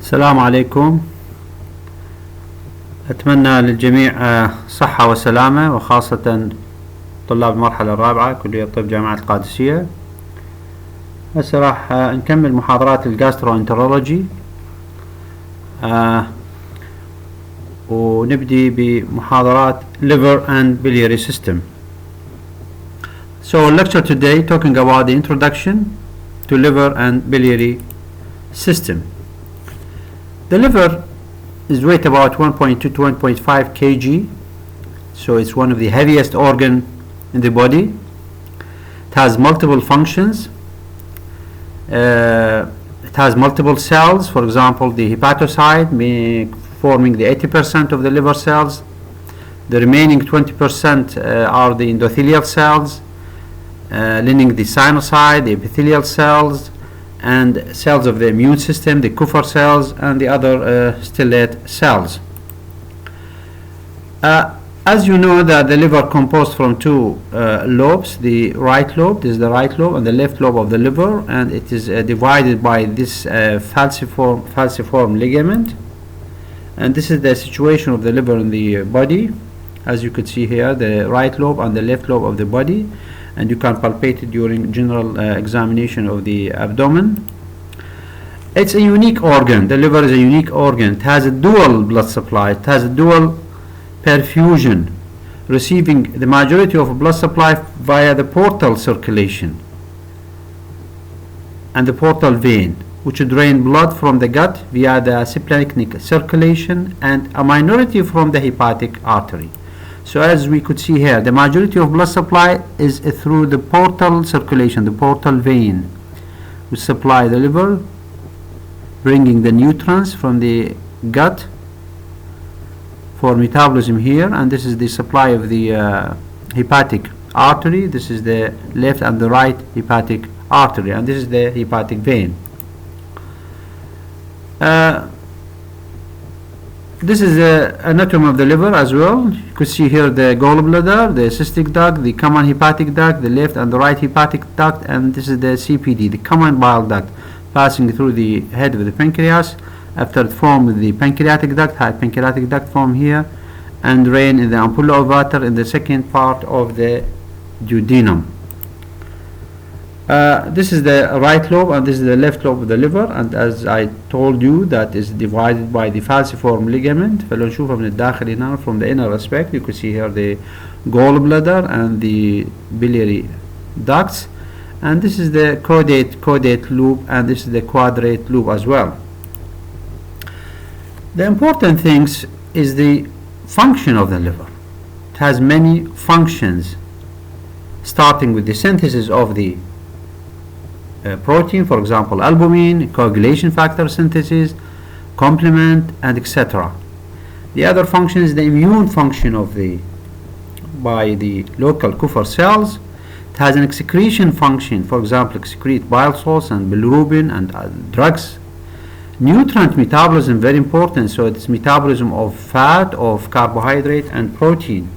السلام عليكم. أتمنى للجميع صحة وسلامة، وخاصة طلاب المرحلة الرابعة كلية طب جامعة القادسية. هسه راح نكمل محاضرات الجاستروانترولوجي، ونبدي بمحاضرات liver and biliary system. So lecture today talking about the introduction to liver and biliary system. The liver is weight about 1.2 to 1.5 kg, so it's one of the heaviest organ in the body. It has multiple functions. It has multiple cells. For example, the hepatocyte forming the 80% of the liver cells. The remaining 20% are the endothelial cells, lining the sinusoid, the epithelial cells, and cells of the immune system, the Kupffer cells, and the other stellate cells. As you know, that the liver composed from two lobes. The right lobe, this is the right lobe, and the left lobe of the liver, and it is divided by this falciform ligament. And this is the situation of the liver in the body. As you could see here, the right lobe and the left lobe of the body, and you can palpate it during general examination of the abdomen. It's a unique organ. The liver is a unique organ. It has a dual blood supply. It has a dual perfusion, receiving the majority of blood supply via the portal circulation and the portal vein, which drain blood from the gut via the splenic circulation, and a minority from the hepatic artery. So as we could see here, the majority of blood supply is through the portal circulation, the portal vein, which supply the liver, bringing the nutrients from the gut for metabolism here. And this is the supply of the hepatic artery. This is the left and the right hepatic artery, and this is the hepatic vein. This is the anatomy of the liver as well. You could see here the gallbladder, the cystic duct, the common hepatic duct, the left and the right hepatic duct, and this is the CPD, the common bile duct, passing through the head of the pancreas. After it formed the pancreatic duct, pancreatic duct form here, and drain in the ampulla of water in the second part of the duodenum. This is the right lobe, and this is the left lobe of the liver, and as I told you, that is divided by the falciform ligament. فلو نشوفها من الداخل هنا from the inner aspect, you can see here the gallbladder and the biliary ducts, and this is the caudate loop, and this is the quadrate loop as well. The important things is the function of the liver. It has many functions, starting with the synthesis of the protein, for example albumin, coagulation factor synthesis, complement, and etc. The other function is the immune function of by the local Kupffer cells. It has an excretion function, for example excrete bile salts and bilirubin and drugs. Nutrient metabolism, very important, so it's metabolism of fat, of carbohydrate, and protein.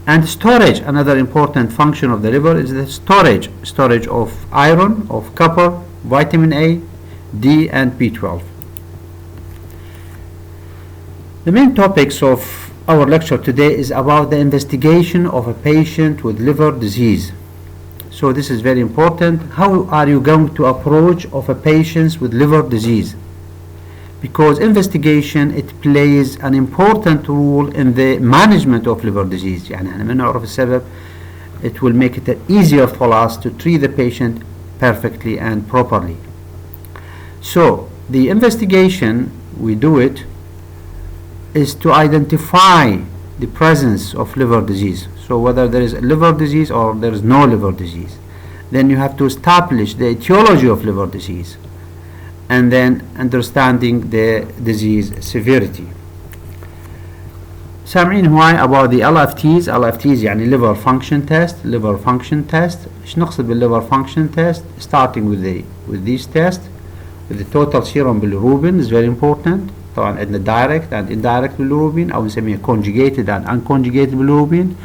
And storage, another important function of the liver is the storage of iron, of copper, vitamin A, D, and B12. The main topics of our lecture today is about the investigation of a patient with liver disease. So this is very important. How are you going to approach of a patient with liver disease? Because investigation, it plays an important role in the management of liver disease. يعني احنا ما نعرف السبب, it will make it easier for us to treat the patient perfectly and properly. So the investigation, we do it, is to identify the presence of liver disease. So whether there is liver disease or there is no liver disease, then you have to establish the etiology of liver disease, and then understanding the disease severity. سامعين هواي about the LFTs. LFTs يعني liver function test. Liver function test. إيش نقصد بالliver function test? Starting with these tests, with the total serum bilirubin is very important. طبعا عندنا direct and indirect bilirubin, أو نسميها conjugated and unconjugated bilirubin.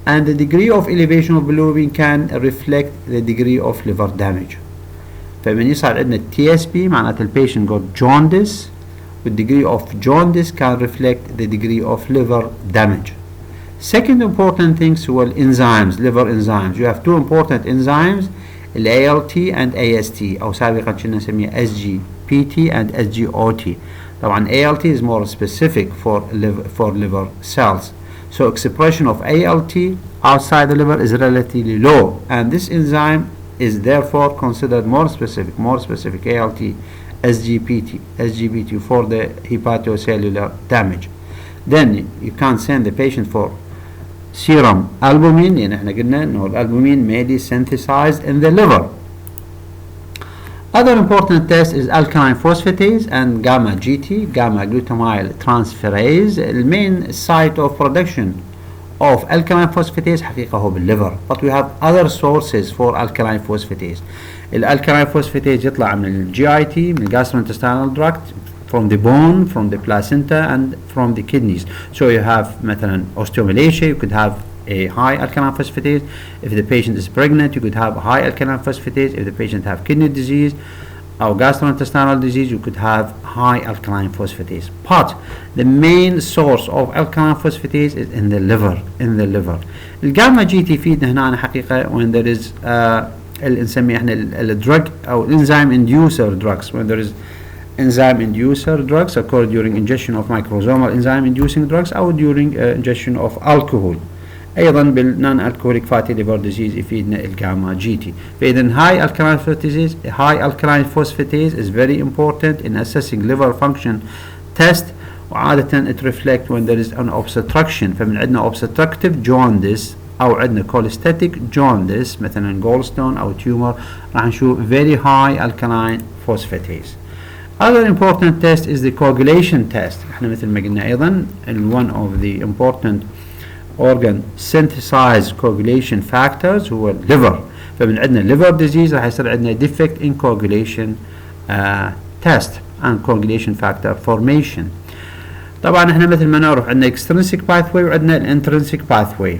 And the degree of elevation of bilirubin can reflect the degree of liver damage. فمن يصير عندنا TSP معناته البيشنت got jaundice والdegree of jaundice can reflect the degree of liver damage. Second important things هو enzymes, liver enzymes. You have two important enzymes, ALT and AST أو سابقا كنا نسميها SGPT and SGOT. طبعا ALT is more specific for liver cells. So expression of ALT outside the liver is relatively low, and this enzyme is therefore considered more specific ALT, SGPT for the hepatocellular damage. Then you can send the patient for serum albumin, يعني احنا قلنا انه الالبومين mainly synthesized in the liver. Other important test is alkaline phosphatase and gamma GT, gamma glutamyl transferase. The main site of production of alkaline phosphatase حقيقة هو بالliver, but we have other sources for alkaline phosphatase. الالكالاين phosphatase يطلع من الGIT, من gastrointestinal tract, from the bone, from the placenta, and from the kidneys. So you have مثلا osteomalacia, you could have a high alkaline phosphatase. If the patient is pregnant, you could have a high alkaline phosphatase. If the patient have kidney disease or gastrointestinal disease, you could have high alkaline phosphatase. But the main source of alkaline phosphatase is in the liver. الجاما جي تي يفيدنا هنا حقيقة when there is نسميه احنا الدرug او enzyme inducer drugs. When there is enzyme inducer drugs occur during ingestion of microsomal enzyme inducing drugs or during ingestion of alcohol. ايضا بالنون الكوليك فاتي ليفر ديزيز يفيدنا الجاما جي تي. فاذا high alkaline phosphatase is very important in assessing liver function test, وعادة it reflect when there is an obstruction. فمن عندنا obstructive jaundice او عندنا cholestatic jaundice مثلا gallstone او tumor راح نشوف very high alkaline phosphatase. Other important test is the coagulation test. احنا مثل ما قلنا ايضا one of the important organ synthesized coagulation factors هو liver. فمن عندنا liver disease راح يصير عندنا defect in coagulation test and coagulation factor formation. طبعا احنا مثل ما نعرف عندنا extrinsic pathway وعندنا intrinsic pathway.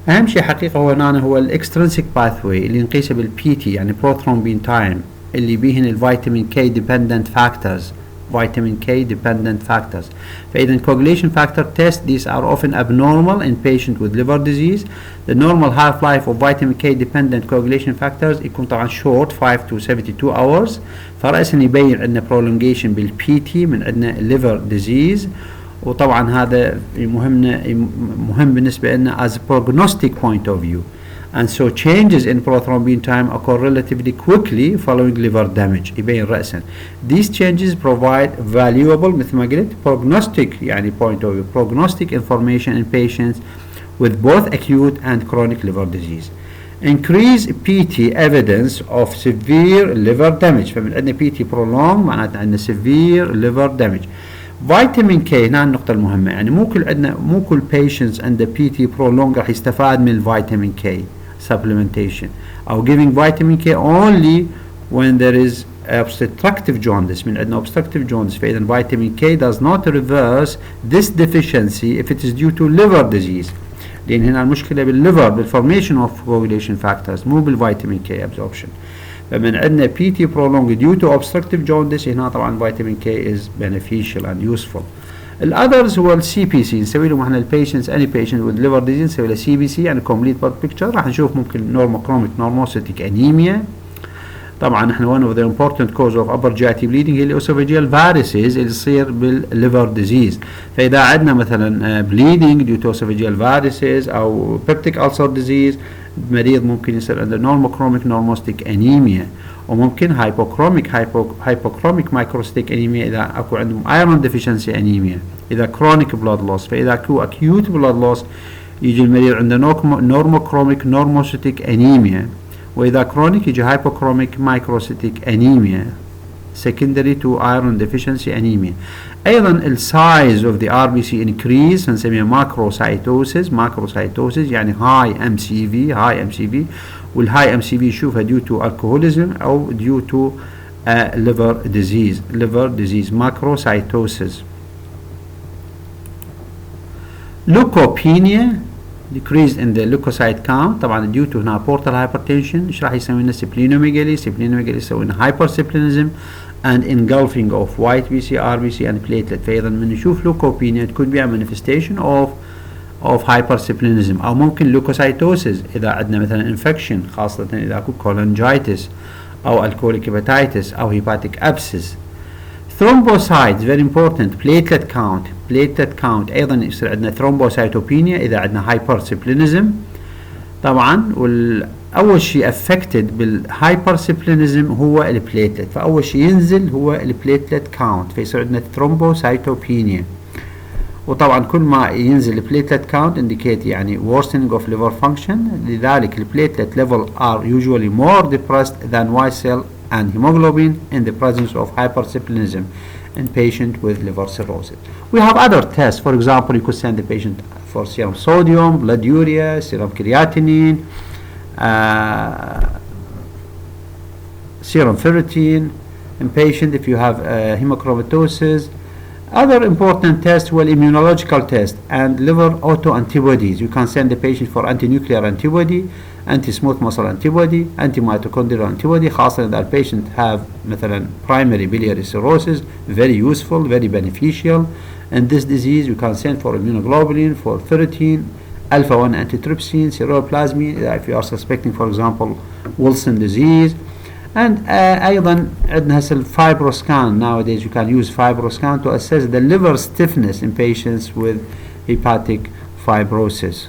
اهم شيء حقيقة هو الاكسترنسيك باثوي اللي نقيسه بالبي تي يعني بروثرومبين تايم اللي بيهن الفيتامين كي ديبندنت فاكتورز فإذا coagulation factor tests, these are often abnormal in patient with liver disease. The normal half-life of vitamin K dependent coagulation factors يكون طبعا short 5 to 72 hours. فرأسا يبين عندنا prolongation بالبي تي من عندنا liver disease. وطبعا هذا مهم بالنسبة لنا as a prognostic point of view, and so changes in prothrombin time occur relatively quickly following liver damage يبين رأسا. These changes provide valuable مثل ما قلت prognostic يعني point of view prognostic information in patients with both acute and chronic liver disease. Increase PT evidence of severe liver damage. فمن عندنا PT prolonged معناته عندنا severe liver damage. فيتامين كي هنا النقطة المهمة يعني مو كل patients عند PT prolonged راح يستفاد من الفيتامين كي supplementation أو giving vitamin K only when there is obstructive jaundice. من عندنا obstructive jaundice فإذا vitamin K does not reverse this deficiency if it is due to liver disease. لأن هنا المشكلة بالliver بالformation of coagulation factors مو بالفيتامين K absorption. فمن عندنا PT prolonged due to obstructive jaundice هنا طبعا vitamin K is beneficial and useful. الاذرز هو السي بي سي نسوي لهم احنا البيشنتس اني بيشنت وذ ليفر ديزيز نسوي له سي بي سي يعني كومبليت بلاد بيكتشر راح نشوف ممكن نورموكروميك نورموسيتيك انيميا. طبعا احنا one of the important cause of upper GI bleeding هي الاسوفيجيال فاريسز اللي تصير بالليفر ديزيز. فاذا عندنا مثلا bleeding due to esophageal varices او peptic ulcer disease مريض ممكن يصير عنده نورموكروميك نورموستيك انيميا وممكن هايبوكروميك مايكروستيك انيميا اذا اكو عندهم ايرون ديفيشنسي انيميا. اذا كرونيك بلاد لوس فاذا اكو اكيوت بلاد لوس يجي المريض عنده نورموكروميك نورموسيتيك انيميا. واذا كرونيك يجي هايبوكروميك مايكروسيتيك انيميا secondary to iron deficiency anemia. ايضا السايز اوف ذا ار بي سي انكريز نسميها ماكروسايتوسيس يعني هاي ام سي في والهاي ام سي في نشوفها due to alcoholism او due to liver disease macrocytosis. Leukopenia decrease in the leukocyte count طبعا due to هنا portal hypertension. ايش راح يسوي لنا splenomegaly يسوي لنا hypersplinism and engulfing of white BC, RBC and platelet. فايضا من نشوف leukopenia تكون بها manifestation of hypersplinism او ممكن leukocytosis اذا عندنا مثلا infection خاصة اذا اكو cholangitis او alcoholic hepatitis او hepatic abscess. thrombocytes very important. platelet count ايضا يصير عندنا thrombocytopenia اذا عندنا hypersplinism طبعا. اول شيء affected بالهايبرسبلينزم هو البليتلت، فاول شيء ينزل هو البليتلت كاونت فيصير عندنا thrombocytopenia. وطبعا كل ما ينزل البليتلت كاونت indicate يعني worsening of liver function. لذلك البليتلت level are usually more depressed than white cell and hemoglobin in the presence of hypersplinism in patient with liver cirrhosis. We have other tests. For example, you could send the patient for serum sodium, blood urea, serum creatinine, serum ferritin in patient if you have hemochromatosis. Other important tests were immunological test and liver autoantibodies. You can send the patient for anti-nuclear antibody, anti-smooth muscle antibody, anti-mitochondrial antibody خاصة إذا patient have مثلا primary biliary cirrhosis. Very useful, very beneficial. In this disease you can send for immunoglobulin, for ferritin, alpha-1 antitrypsin, ceruloplasmin if you are suspecting for example Wilson disease. And أيضا عندنا هسه fibroscan. Nowadays you can use fibroscan to assess the liver stiffness in patients with hepatic fibrosis.